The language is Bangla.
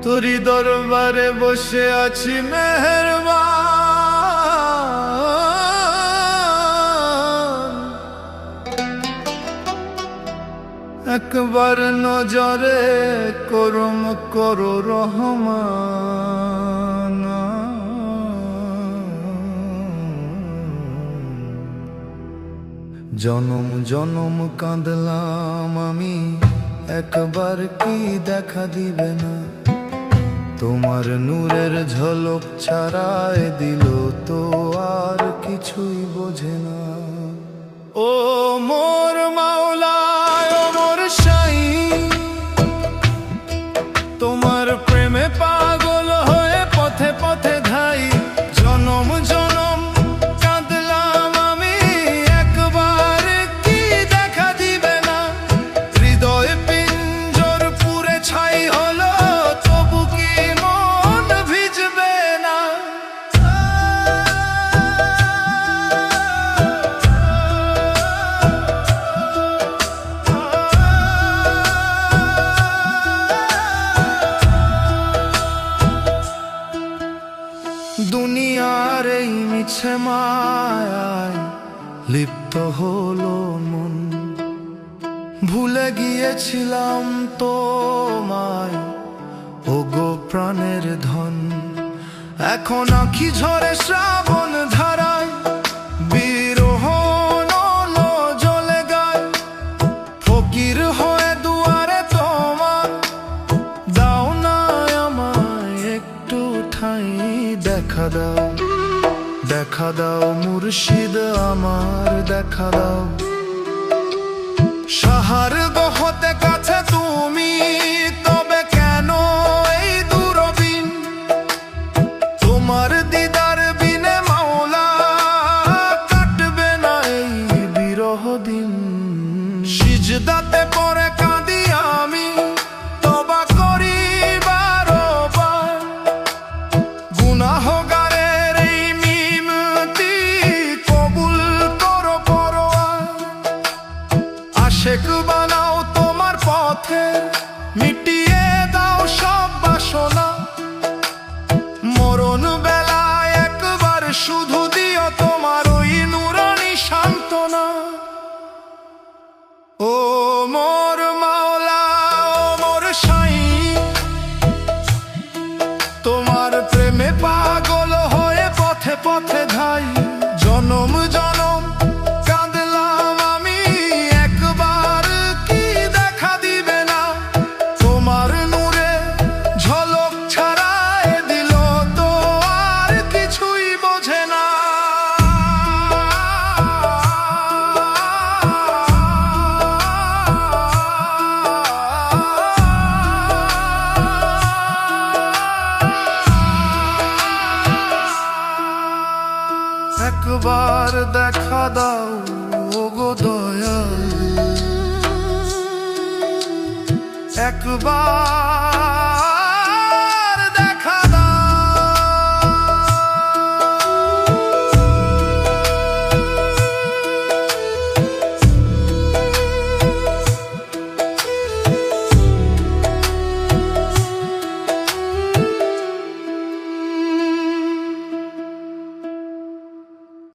তোরি দরবারে বসে আছি মেহেরবান, একবার নজরে করম করো রহমান। জনম জনম কাঁদলাম আমি, একবার কি দেখা দিবে না? তোমার নূরের ঝলক ছাড়ায় দিল তো আর কিছুই বোঝে না। ও মোর মাওলা, ও মোর সাই, তোমার প্রেমে পাগল হয়ে পথে পথে ধাই। জনম জনম কাঁদলাম আমি, একবার কি দেখা দিবে না? হৃদয় পিঞ্জর পুরে ছাই হলো, তবু কি মন ভিজবে না? দুনিয়ার এই মিছে মায়ায় লিপ্ত হলো মন, ভুলে গিয়েছিলাম তোমায় ওগো প্রাণের ধন। এখন আঁখি ঝরে শ্রাবণ ধারায়, বিরহ নলো জ্বলে গায়। ফকির হয়ে দুয়ারে তোমার, দাও না আমায় একটু ঠাঁই। দেখা দাও, দেখা দাও মুর্শিদ আমার, দেখা দাও। সাহার গহতে কাছে তুমি, তবে কেন এই দূরবীন? তোমার দিদার বিনে মাওলা, কাটবে না এই বিরহ দিন। সিজদাতে পড়ে কাঁদি আমি, তওবা করি বারবার। গুনাহগারের এই মিনতি কবুল করো পরোয়ার। আশেক বানাও তোমার পথে, মিটিয়ে দাও সব বাসনা। মরণ বেলায় একবার শুধু দিও তোমার ওই নুরানি সান্ত্বনা। ও মোর মাওলা, ও মোর সাই, তোমার প্রেমে পাগল হয়ে পথে পথে ধাই। জনম জনম কাঁদলাম আমি, একবার কি দেখা দিবে না? তোমার নূরে ঝলক ছাড়ায় দিল তো আর কিছুই বোঝে না। একবার দেখা দাও ওগো দয়াল, একবার